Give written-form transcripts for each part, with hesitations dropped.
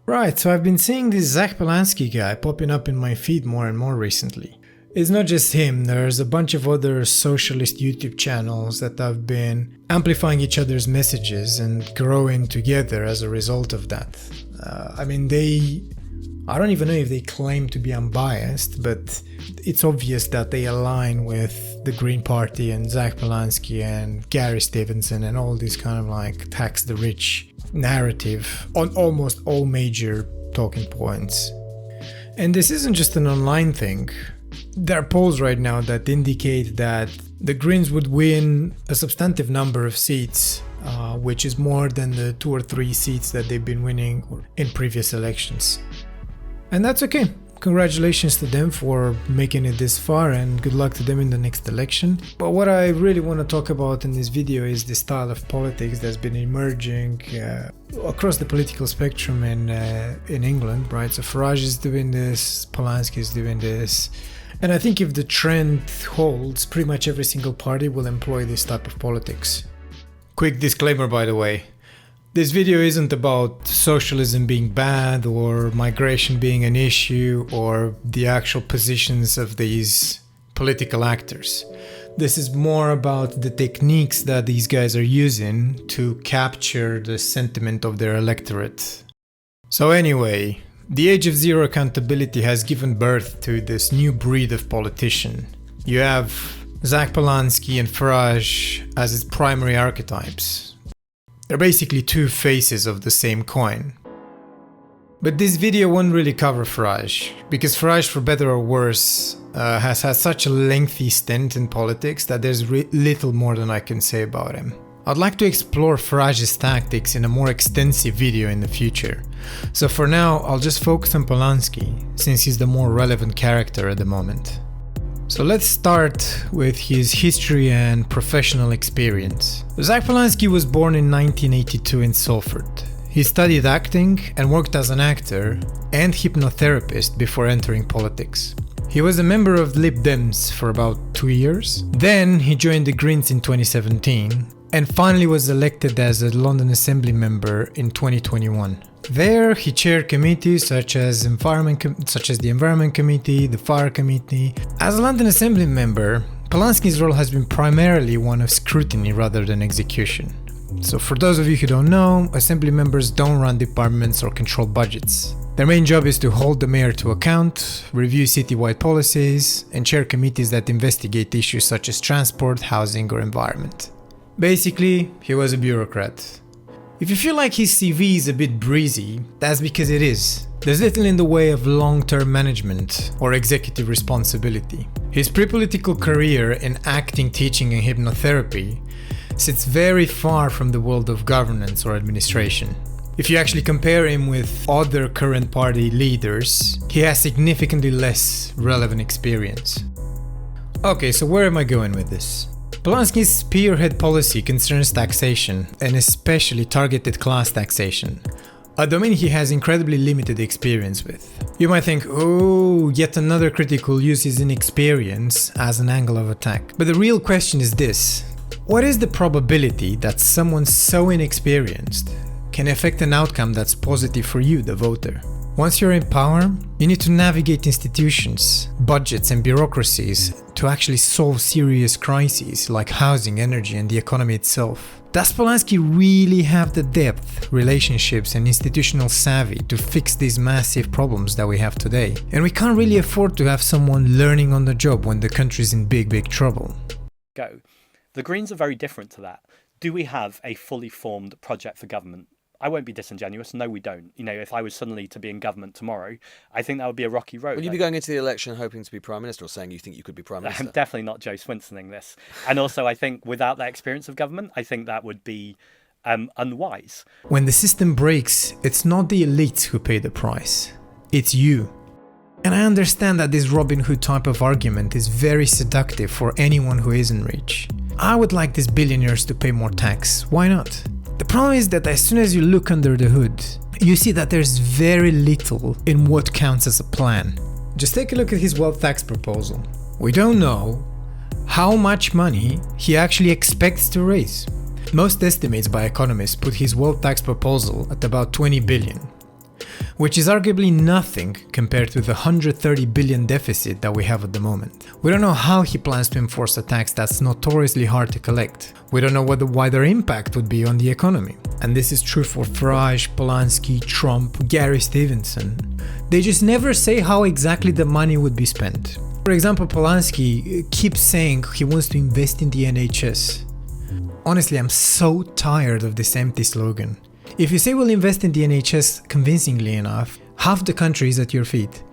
Right, so I've been seeing this Zack Polanski guy popping up in my feed more and more recently. It's not just him, there's a bunch of other socialist YouTube channels that have been amplifying each other's messages and growing together as a result of that. I don't even know if they claim to be unbiased, but it's obvious that they align with the Green Party and Zack Polanski and Gary Stevenson and all this kind of like tax the rich narrative on almost all major talking points. And this isn't just an online thing. There are polls right now that indicate that the Greens would win a substantive number of seats, which is more than the 2 or 3 seats that they've been winning in previous elections. And that's okay. Congratulations to them for making it this far, and good luck to them in the next election. But what I really want to talk about in this video is the style of politics that's been emerging across the political spectrum in England, right? So Farage is doing this, Polanski is doing this. And I think if the trend holds, pretty much every single party will employ this type of politics. Quick disclaimer, by the way. This video isn't about socialism being bad or migration being an issue or the actual positions of these political actors. This is more about the techniques that these guys are using to capture the sentiment of their electorate. So anyway, the age of zero accountability has given birth to this new breed of politician. You have Zack Polanski and Farage as its primary archetypes. They're basically two faces of the same coin. But this video won't really cover Farage, because Farage, for better or worse, has had such a lengthy stint in politics that there's little more than I can say about him. I'd like to explore Farage's tactics in a more extensive video in the future. So for now, I'll just focus on Polanski, since he's the more relevant character at the moment. So let's start with his history and professional experience. Zack Polanski was born in 1982 in Salford. He studied acting and worked as an actor and hypnotherapist before entering politics. He was a member of Lib Dems for about 2 years. Then he joined the Greens in 2017 and finally was elected as a London Assembly member in 2021. There, he chaired committees such as the Environment Committee, the Fire Committee. As a London Assembly member, Polanski's role has been primarily one of scrutiny rather than execution. So for those of you who don't know, Assembly members don't run departments or control budgets. Their main job is to hold the mayor to account, review citywide policies, and chair committees that investigate issues such as transport, housing, or environment. Basically, he was a bureaucrat. If you feel like his CV is a bit breezy, that's because it is. There's little in the way of long-term management or executive responsibility. His pre-political career in acting, teaching and hypnotherapy sits very far from the world of governance or administration. If you actually compare him with other current party leaders, he has significantly less relevant experience. Okay, so where am I going with this? Polanski's spearhead policy concerns taxation, and especially targeted class taxation, a domain he has incredibly limited experience with. You might think, oh, yet another critic will use his inexperience as an angle of attack. But the real question is this: what is the probability that someone so inexperienced can affect an outcome that's positive for you, the voter? Once you're in power, you need to navigate institutions, budgets and bureaucracies to actually solve serious crises like housing, energy and the economy itself. Does Polanski really have the depth, relationships and institutional savvy to fix these massive problems that we have today? And we can't really afford to have someone learning on the job when the country's in big trouble. The Greens are very different to that. Do we have a fully formed project for government? I won't be disingenuous. No, we don't. You know, if I was suddenly to be in government tomorrow, I think that would be a rocky road. Will you be going into the election hoping to be Prime Minister, or saying you think you could be Prime Minister? I'm definitely not Joe Swinsoning this. And also, I think without that experience of government, I think that would be unwise. When the system breaks, it's not the elites who pay the price. It's you. And I understand that this Robin Hood type of argument is very seductive for anyone who isn't rich. I would like these billionaires to pay more tax. Why not? The problem is that as soon as you look under the hood, you see that there's very little in what counts as a plan. Just take a look at his wealth tax proposal. We don't know how much money he actually expects to raise. Most estimates by economists put his wealth tax proposal at about 20 billion, which is arguably nothing compared to the 130 billion deficit that we have at the moment. We don't know how he plans to enforce a tax that's notoriously hard to collect. We don't know what the wider impact would be on the economy. And this is true for Farage, Polanski, Trump, Gary Stevenson. They just never say how exactly the money would be spent. For example, Polanski keeps saying he wants to invest in the NHS. Honestly, I'm so tired of this empty slogan. If you say we'll invest in the NHS convincingly enough, half the country is at your feet.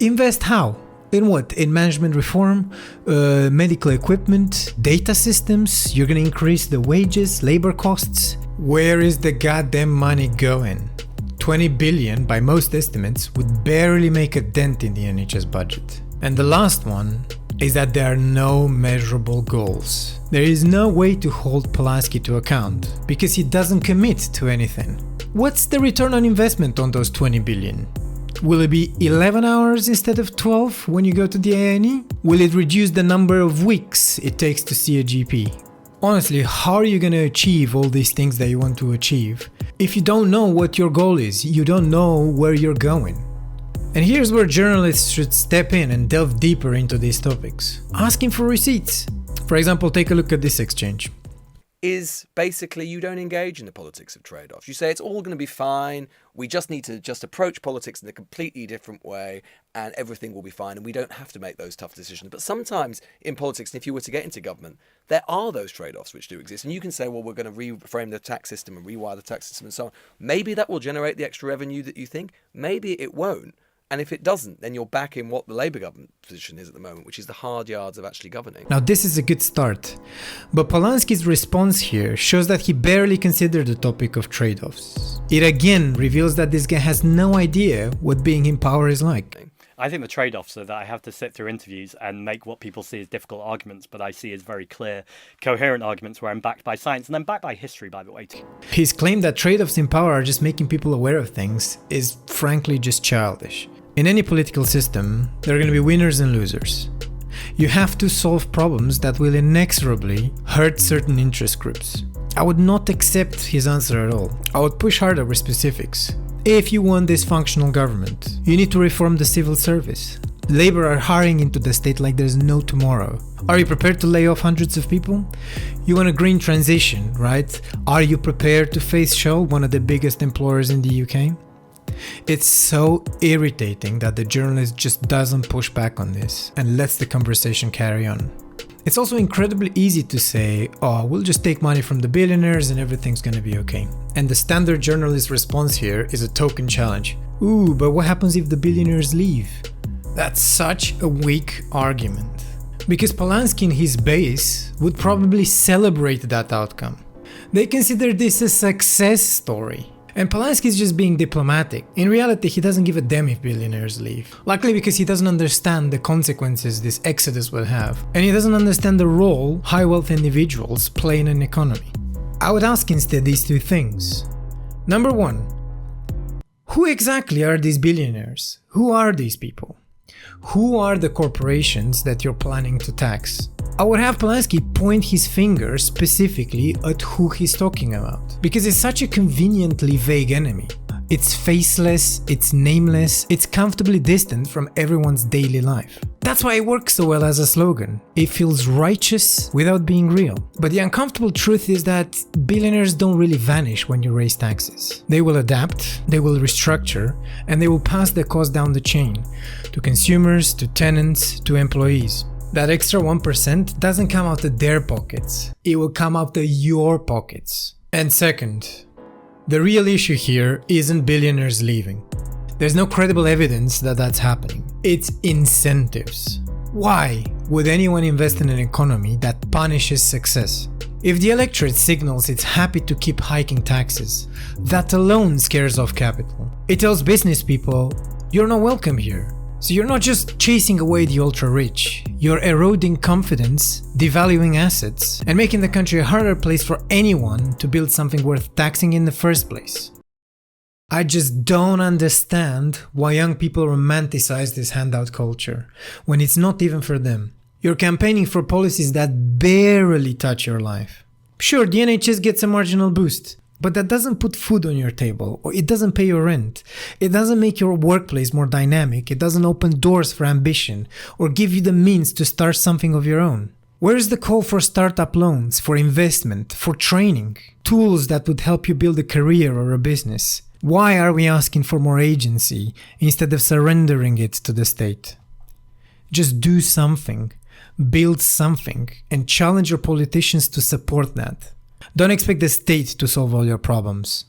Invest how? In what? In management reform, medical equipment, data systems? You're gonna increase the wages, labor costs? Where is the goddamn money going? 20 billion, by most estimates, would barely make a dent in the NHS budget. And the last one is that there are no measurable goals. There is no way to hold Polanski to account because he doesn't commit to anything. What's the return on investment on those 20 billion? Will it be 11 hours instead of 12 when you go to the A&E? Will it reduce the number of weeks it takes to see a GP? Honestly, how are you going to achieve all these things that you want to achieve if you don't know what your goal is? You don't know where you're going. And here's where journalists should step in and delve deeper into these topics, asking for receipts. For example, take a look at this exchange. Is basically you don't engage in the politics of trade-offs. You say it's all going to be fine. We just need to just approach politics in a completely different way and everything will be fine and we don't have to make those tough decisions. But sometimes in politics, if you were to get into government, there are those trade-offs which do exist. And you can say, well, we're going to reframe the tax system and rewire the tax system and so on. Maybe that will generate the extra revenue that you think. Maybe it won't. And if it doesn't, then you're back in what the Labour government position is at the moment, which is the hard yards of actually governing. Now this is a good start, but Polanski's response here shows that he barely considered the topic of trade-offs. It again reveals that this guy has no idea what being in power is like. I think the trade-offs are that I have to sit through interviews and make what people see as difficult arguments, but I see as very clear, coherent arguments where I'm backed by science, and I'm backed by history, by the way, too. His claim that trade-offs in power are just making people aware of things is frankly just childish. In any political system, there are going to be winners and losers. You have to solve problems that will inexorably hurt certain interest groups. I would not accept his answer at all. I would push harder with specifics. If you want this functional government, you need to reform the civil service. Labour are hiring into the state like there's no tomorrow. Are you prepared to lay off hundreds of people? You want a green transition, right? Are you prepared to face Shell, one of the biggest employers in the UK? It's so irritating that the journalist just doesn't push back on this and lets the conversation carry on. It's also incredibly easy to say, oh, we'll just take money from the billionaires and everything's gonna be okay. And the standard journalist response here is a token challenge. Ooh, but what happens if the billionaires leave? That's such a weak argument. Because Polanski and his base would probably celebrate that outcome. They consider this a success story. And Polanski is just being diplomatic. In reality, he doesn't give a damn if billionaires leave. Luckily, because he doesn't understand the consequences this exodus will have. And he doesn't understand the role high wealth individuals play in an economy. I would ask instead these two things. Number one, who exactly are these billionaires? Who are these people? Who are the corporations that you're planning to tax? I would have Polanski point his finger specifically at who he's talking about, because it's such a conveniently vague enemy. It's faceless, it's nameless, it's comfortably distant from everyone's daily life. That's why it works so well as a slogan. It feels righteous without being real. But the uncomfortable truth is that billionaires don't really vanish when you raise taxes. They will adapt, they will restructure, and they will pass the cost down the chain to consumers, to tenants, to employees. That extra 1% doesn't come out of their pockets. It will come out of your pockets. And second, the real issue here isn't billionaires leaving. There's no credible evidence that that's happening. It's incentives. Why would anyone invest in an economy that punishes success? If the electorate signals it's happy to keep hiking taxes, that alone scares off capital. It tells business people, you're not welcome here. So you're not just chasing away the ultra-rich, you're eroding confidence, devaluing assets, and making the country a harder place for anyone to build something worth taxing in the first place. I just don't understand why young people romanticize this handout culture, when it's not even for them. You're campaigning for policies that barely touch your life. Sure, the NHS gets a marginal boost. But that doesn't put food on your table, or it doesn't pay your rent. It doesn't make your workplace more dynamic. It doesn't open doors for ambition, or give you the means to start something of your own. Where is the call for startup loans, for investment, for training? Tools that would help you build a career or a business? Why are we asking for more agency instead of surrendering it to the state? Just do something, build something, and challenge your politicians to support that. Don't expect the state to solve all your problems.